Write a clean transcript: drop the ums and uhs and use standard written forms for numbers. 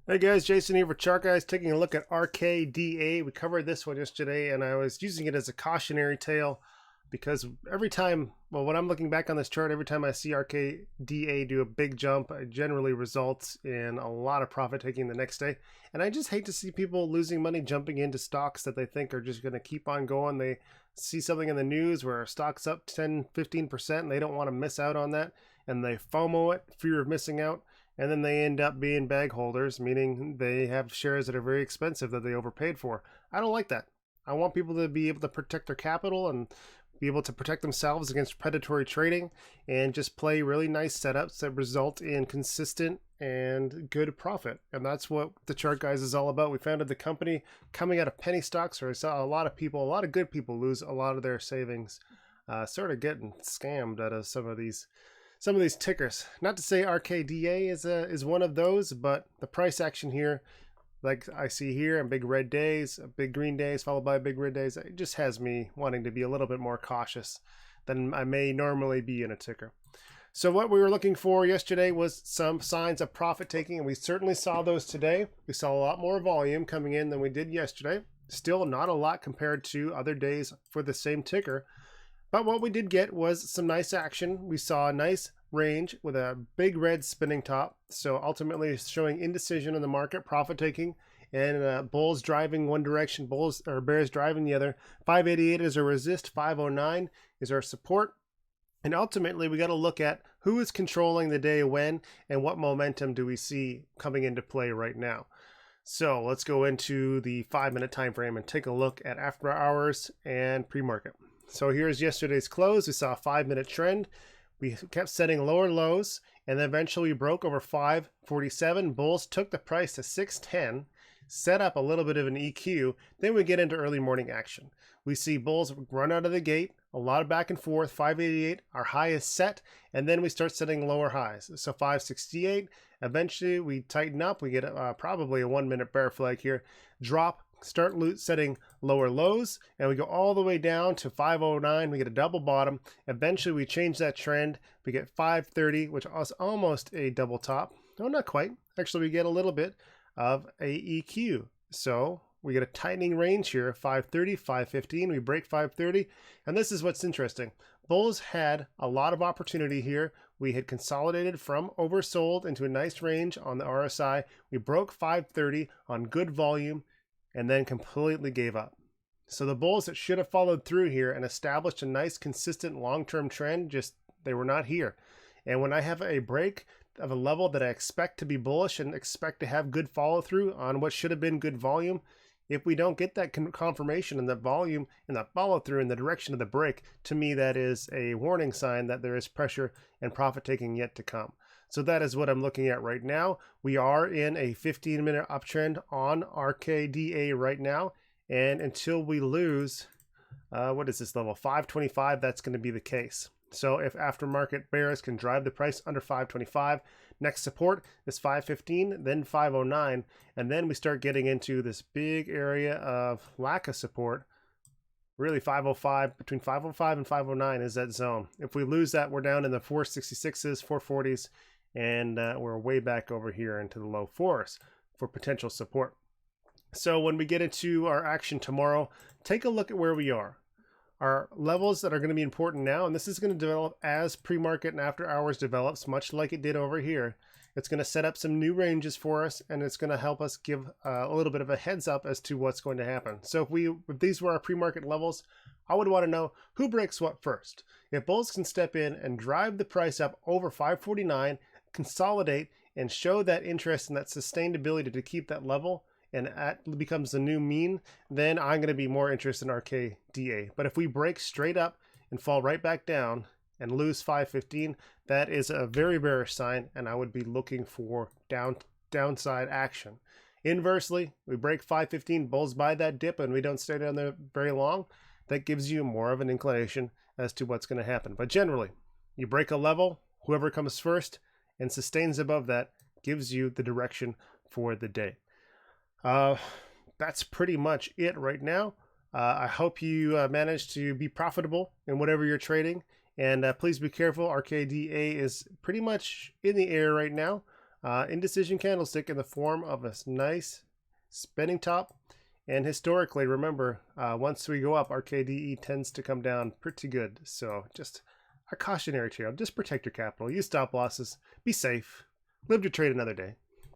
Hey guys, Jason here for TheChartGuys, taking a look at RKDA. We covered this one yesterday, and I was using it as a cautionary tale because every time, well, when I'm looking back on this chart, every time I see RKDA do a big jump, it generally results in a lot of profit taking the next day. And I just hate to see people losing money jumping into stocks that they think are just going to keep on going. They see something in the news where a stock's up 10, 15%, and they don't want to miss out on that, and they FOMO it, fear of missing out. And then they end up being bag holders, meaning they have shares that are very expensive that they overpaid for. I don't like that. I want people to be able to protect their capital and be able to protect themselves against predatory trading and just play really nice setups that result in consistent and good profit. And that's what TheChartGuys is all about. We founded the company coming out of penny stocks, where I saw a lot of good people lose a lot of their savings, sort of getting scammed out of some of these tickers. Not to say RKDA is one of those, but the price action here, like I see here, and big red days, big green days followed by big red days, it just has me wanting to be a little bit more cautious than I may normally be in a ticker. So what we were looking for yesterday was some signs of profit taking, and we certainly saw those today. We saw a lot more volume coming in than we did yesterday. Still not a lot compared to other days for the same ticker. But what we did get was some nice action. We saw a nice range with a big red spinning top. So ultimately showing indecision in the market, profit taking, and bulls driving one direction, bears driving the other. 588 is our resist, 509 is our support. And ultimately we got to look at who is controlling the day when and what momentum do we see coming into play right now. So let's go into the 5-minute time frame and take a look at after hours and pre-market. So here's yesterday's close. We saw a 5-minute trend. We kept setting lower lows, and then eventually we broke over 547. Bulls took the price to 610, set up a little bit of an EQ. Then we get into early morning action. We see bulls run out of the gate, a lot of back and forth. 588, our high is set, and then we start setting lower highs. So 568, eventually we tighten up. We get probably a 1-minute bear flag here, drop, start setting lower lows, and we go all the way down to 509. We get a double bottom. Eventually we change that trend. We get 530, which is almost a double top. No, not quite. Actually, we get a little bit of a EQ. So we get a tightening range here, 530, 515. We break 530, and this is what's interesting. Bulls had a lot of opportunity here. We had consolidated from oversold into a nice range on the RSI. We broke 530 on good volume, and then completely gave up. So the bulls that should have followed through here and established a nice consistent long-term trend, they were not here. And when I have a break of a level that I expect to be bullish and expect to have good follow through on what should have been good volume, if we don't get that confirmation and that volume and that follow through in the direction of the break, to me that is a warning sign that there is pressure and profit taking yet to come. So that is what I'm looking at right now. We are in a 15-minute uptrend on RKDA right now. And until we lose, what is this level? 525, that's going to be the case. So if aftermarket bears can drive the price under 525, next support is 515, then 509. And then we start getting into this big area of lack of support. Really 505, between 505 and 509 is that zone. If we lose that, we're down in the 466s, 440s, and we're way back over here into the low 4s for potential support. So when we get into our action tomorrow, take a look at where we are. Our levels that are going to be important now, and this is going to develop as pre-market and after hours develops, much like it did over here. It's going to set up some new ranges for us, and it's going to help us give a little bit of a heads up as to what's going to happen. So if these were our pre-market levels, I would want to know who breaks what first. If bulls can step in and drive the price up over 549, consolidate and show that interest and that sustained ability to keep that level, and that becomes the new mean, then I'm going to be more interested in RKDA. But if we break straight up and fall right back down and lose 515, that is a very bearish sign, and I would be looking for downside action. Inversely, we break 515, bulls buy that dip, and we don't stay down there very long. That gives you more of an inclination as to what's going to happen. But generally, you break a level, whoever comes first and sustains above that gives you the direction for the day. That's pretty much it right now. I hope you manage to be profitable in whatever you're trading, and please be careful. RKDA is pretty much in the air right now. indecision candlestick in the form of a nice spinning top. And historically, remember, once we go up, RKDA tends to come down pretty good. So just a cautionary tale. Just protect your capital. Use stop losses. Be safe. Live to trade another day.